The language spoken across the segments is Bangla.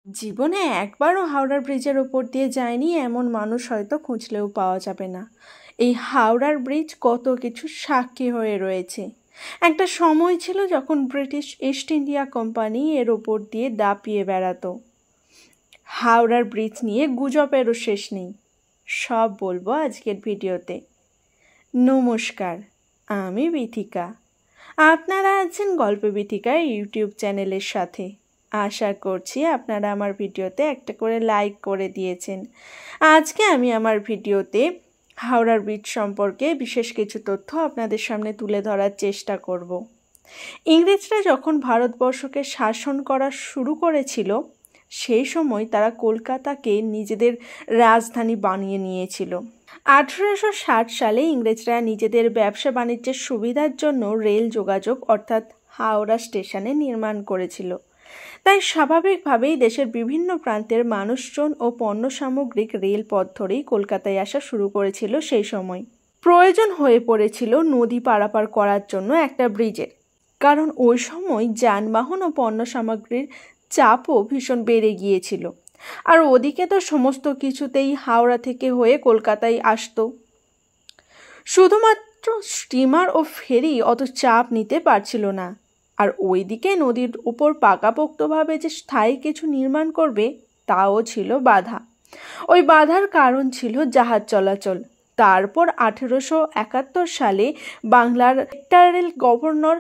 জীবনে একবারও হাওড়ার ব্রিজের ওপর দিয়ে যায়নি এমন মানুষ হয়তো খুঁজলেও পাওয়া যাবে না। এই হাওড়ার ব্রিজ কত কিছু সাক্ষী হয়ে রয়েছে। একটা সময় ছিল যখন ব্রিটিশ ইস্ট ইন্ডিয়া কোম্পানি এর ওপর দিয়ে দাপিয়ে বেড়াতো। হাওড়ার ব্রিজ নিয়ে গুজবেরও শেষ নেই। সব বলবো আজকের ভিডিওতে। নমস্কার, আমি বিথিকা। আপনারা আছেন গল্প বিথিকা ইউটিউব চ্যানেলের সাথে। আশা করছি আপনারা আমার ভিডিওতে একটা করে লাইক করে দিয়েছেন। আজকে আমি আমার ভিডিওতে হাওড়ার ব্রিজ সম্পর্কে বিশেষ কিছু তথ্য আপনাদের সামনে তুলে ধরার চেষ্টা করব। ইংরেজরা যখন ভারতবর্ষকে শাসন করা শুরু করেছিল, সেই সময় তারা কলকাতাকে নিজেদের রাজধানী বানিয়ে নিয়েছিল। 1860 সালে ইংরেজরা নিজেদের ব্যবসা বাণিজ্যের সুবিধার জন্য রেল যোগাযোগ অর্থাৎ হাওড়া স্টেশনে নির্মাণ করেছিল। তাই স্বাভাবিকভাবেই দেশের বিভিন্ন প্রান্তের মানুষজন ও পণ্য সামগ্রিক রেলপথ ধরেই কলকাতায় আসা শুরু করেছিল। সেই সময় প্রয়োজন হয়ে পড়েছিল নদী পারাপার করার জন্য একটা ব্রিজের, কারণ ওই সময় যানবাহন ও পণ্য সামগ্রীর চাপও ভীষণ বেড়ে গিয়েছিল। আর ওদিকে তো সমস্ত কিছুতেই হাওড়া থেকে হয়ে কলকাতায় আসতো। শুধুমাত্র স্টিমার ও ফেরি অত চাপ নিতে পারছিল না। আর ওইদিকে নদীর উপর পাকাপোক্তভাবে যে স্থায়ী কিছু নির্মাণ করবে তাও ছিল বাধা। ওই বাধার কারণ ছিল জাহাজ চলাচল। তারপর 1871 সালে বাংলার territorial governor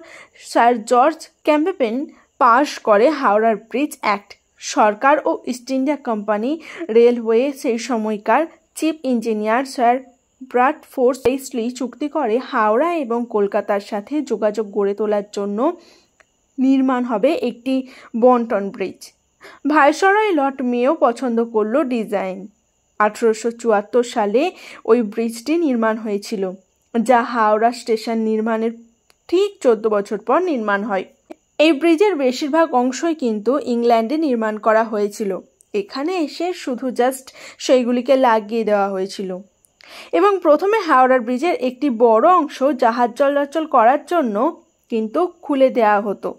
sir George Campbell পাশ করে হাওড়ার ব্রিজ অ্যাক্ট। সরকার ও ইস্ট ইন্ডিয়া কোম্পানি রেলওয়ে সেই সময়কার chief engineer sir Bradford Leslie চুক্তি করে হাওড়া এবং কলকাতার সাথে যোগাযোগ গড়ে তোলার জন্য নির্মাণ হবে একটি বন্টন ব্রিজ। ভাইসরয় লর্ড মেও পছন্দ করলো ডিজাইন। 1874 সালে ওই ব্রিজটি নির্মাণ হয়েছিল, যা হাওড়া স্টেশন নির্মাণের ঠিক 14 বছর পর নির্মাণ হয়। এই ব্রিজের বেশিরভাগ অংশই কিন্তু ইংল্যান্ডে নির্মাণ করা হয়েছিল। এখানে এসে শুধু জাস্ট সেইগুলিকে লাগিয়ে দেওয়া হয়েছিল। এবং প্রথমে হাওড়ার ব্রিজের একটি বড় অংশ জাহাজ চলাচল করার জন্য কিন্তু খুলে দেওয়া হতো।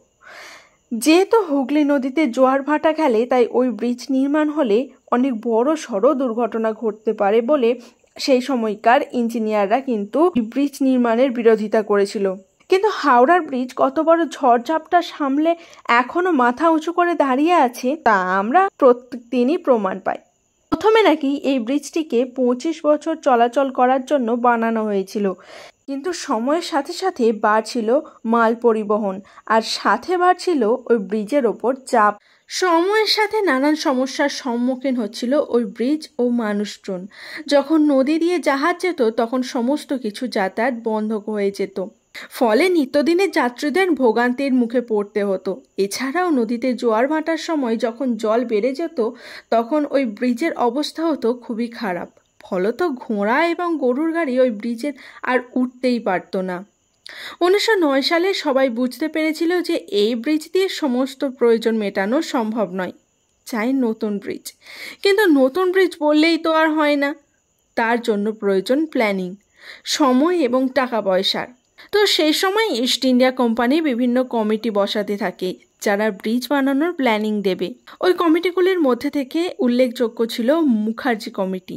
যেহেতু হুগলি নদীতে জোয়ার ভাটা খেলে, তাই ওই ব্রিজ নির্মাণ হলে অনেক বড় সড়ো দুর্ঘটনা ঘটতে পারে বলে সেই সময়কার ইঞ্জিনিয়াররা কিন্তু ব্রিজ নির্মাণের বিরোধিতা করেছিল। কিন্তু হাওড়ার ব্রিজ কত বড় ঝড়ঝাপটা সামলে এখনো মাথা উঁচু করে দাঁড়িয়ে আছে তা আমরা প্রত্যেক দিনই প্রমাণ পাই। প্রথমে নাকি এই ব্রিজটিকে 25 বছর চলাচল করার জন্য বানানো হয়েছিল, কিন্তু সময়ের সাথে সাথে বাড়ছিল মাল পরিবহন আর সাথে বাড়ছিল ওই ব্রিজের ওপর চাপ। সময়ের সাথে নানান সমস্যার সম্মুখীন হচ্ছিল ওই ব্রিজ ও মানুষজন। যখন নদী দিয়ে জাহাজ যেত তখন সমস্ত কিছু যাতায়াত বন্ধ হয়ে যেত, ফলে নিত্যদিনের যাত্রীদের ভোগান্তির মুখে পড়তে হতো। এছাড়াও নদীতে জোয়ার ভাটার সময় যখন জল বেড়ে যেত তখন ওই ব্রিজের অবস্থা হতো খুবই খারাপ। ফলত ঘোড়া এবং গরুর গাড়ি ওই ব্রিজের আর উঠতেই পারত না। 1909 সালে সবাই বুঝতে পেরেছিল যে এই ব্রিজ দিয়ে সমস্ত প্রয়োজন মেটানো সম্ভব নয়, চাই নতুন ব্রিজ। কিন্তু নতুন ব্রিজ বললেই তো আর হয় না, তার জন্য প্রয়োজন প্ল্যানিং, সময় এবং টাকা পয়সার। তো সেই সময় ইস্ট ইন্ডিয়া কোম্পানি বিভিন্ন কমিটি বসাতে থাকে যারা ব্রিজ বানানোর প্ল্যানিং দেবে। ওই কমিটিগুলির মধ্যে থেকে উল্লেখযোগ্য ছিল মুখার্জি কমিটি।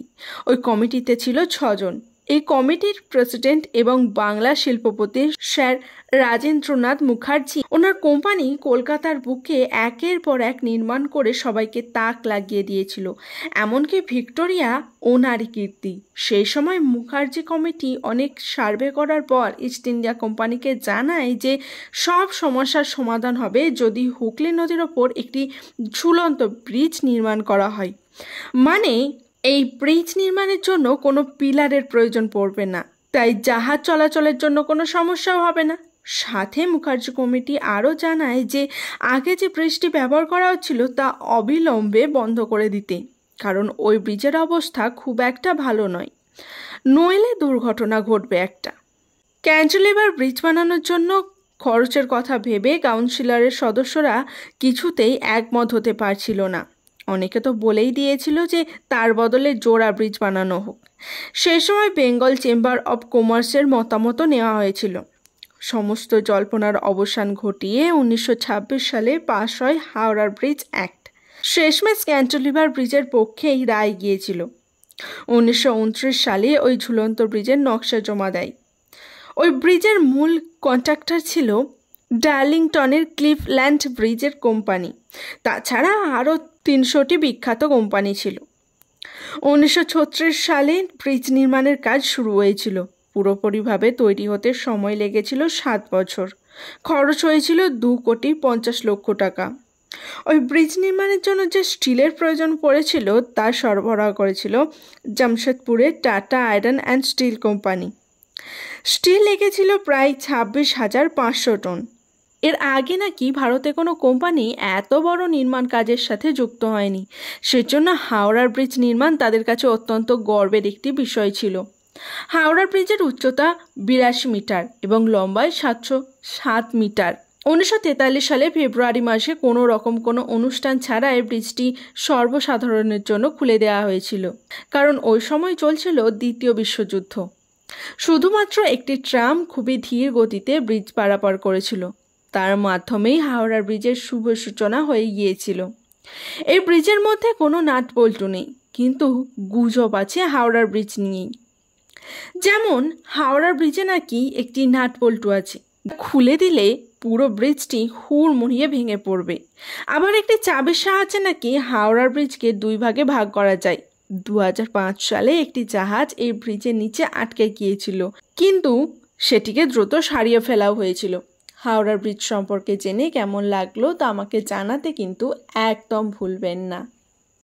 ওই কমিটিতে ছিল 6 জন। এই কমিটির প্রেসিডেন্ট এবং বাংলা শিল্পপতি স্যার রাজেন্দ্রনাথ মুখার্জি। ওনার কোম্পানি কলকাতার বুকে একের পর এক নির্মাণ করে সবাইকে তাক লাগিয়ে দিয়েছিল, এমনকি ভিক্টোরিয়া ওনারই কীর্তি। সেই সময় মুখার্জি কমিটি অনেক সার্ভে করার পর ইস্ট ইন্ডিয়া কোম্পানিকে জানায় যে সব সমস্যার সমাধান হবে যদি হুগলি নদীর ওপর একটি ঝুলন্ত ব্রিজ নির্মাণ করা হয়। মানে এই ব্রিজ নির্মাণের জন্য কোনো পিলারের প্রয়োজন পড়বে না, তাই জাহাজ চলাচলের জন্য কোনো সমস্যাও হবে না। সাথে মুখার্জি কমিটি আরও জানায় যে আগে যে ব্রিজটি ব্যবহার করা হচ্ছিল তা অবিলম্বে বন্ধ করে দিতে, কারণ ওই ব্রিজের অবস্থা খুব একটা ভালো নয়, নইলে দুর্ঘটনা ঘটবে একটা। ক্যান্টিলিভার ব্রিজ বানানোর জন্য খরচের কথা ভেবে কাউন্সিলরের সদস্যরা কিছুতেই একমত হতে পারছিল না। অনেকে তো বলেই দিয়েছিল যে তার বদলে জোড়া ব্রিজ বানানো হোক। সেই সময় বেঙ্গল চেম্বার অব কমার্সের মতামতও নেওয়া হয়েছিল। সমস্ত জল্পনার অবসান ঘটিয়ে 1926 সালে পাশ হয় হাওড়ার ব্রিজ অ্যাক্ট। শেষমেশ ক্যান্টিলিভার ব্রিজের পক্ষেই রায় গিয়েছিল। 1929 সালে ওই ঝুলন্ত ব্রিজের নকশা জমা দেয়। ওই ব্রিজের মূল কন্ট্রাক্টর ছিল ডার্লিংটনের ক্লিফল্যান্ড ব্রিজের কোম্পানি। তাছাড়া আরও 300টি বিখ্যাত কোম্পানি ছিল। 1936 সালে ব্রিজ নির্মাণের কাজ শুরু হয়েছিল। পুরোপুরিভাবে তৈরি হতে সময় লেগেছিল 7 বছর। খরচ হয়েছিল 2,50,00,000 টাকা। ওই ব্রিজ নির্মাণের জন্য যে স্টিলের প্রয়োজন পড়েছিল তা সরবরাহ করেছিল জামশেদপুরের Tata iron and steel company. Steel লেগেছিল প্রায় 26,500 টন। এর আগে নাকি ভারতে কোনো কোম্পানি এত বড় নির্মাণ কাজের সাথে যুক্ত হয়নি। সেজন্য হাওড়ার ব্রিজ নির্মাণ তাদের কাছে অত্যন্ত গর্বের একটি বিষয় ছিল। হাওড়া ব্রিজের উচ্চতা 82 মিটার এবং লম্বায় 707 মিটার। 1943 সালে ফেব্রুয়ারি মাসে কোনো রকম কোনো অনুষ্ঠান ছাড়া এই ব্রিজটি সর্বসাধারণের জন্য খুলে দেওয়া হয়েছিল, কারণ ওই সময় চলছিল দ্বিতীয় বিশ্বযুদ্ধ। শুধুমাত্র একটি ট্রাম খুবই ধীর গতিতে ব্রিজ পারাপার করেছিল। তার মাধ্যমেই হাওড়া ব্রিজের শুভ সূচনা হয়ে গিয়েছিল। এই ব্রিজের মধ্যে কোনো নাট বল্টু নেই, কিন্তু গুজব আছে হাওড়ার ব্রিজ নিয়েই। যেমন হাওড়া ব্রিজে নাকি একটি নাট বল্টু আছে, খুলে দিলে পুরো ব্রিজটি হুড়মুড়িয়ে ভেঙে পড়বে। আবার একটি চাবির সাহায্যে নাকি হাওড়া ব্রিজকে 2 ভাগে ভাগ করা যায়। 2005 সালে একটি জাহাজ এই ব্রিজের নিচে আটকে গিয়েছিল, কিন্তু সেটিকে দ্রুত সারিয়ে ফেলা হয়েছিল। হাওড়া ব্রিজ সম্পর্কে জেনে কেমন লাগলো তা আমাকে জানাতে কিন্তু একদম ভুলবেন না।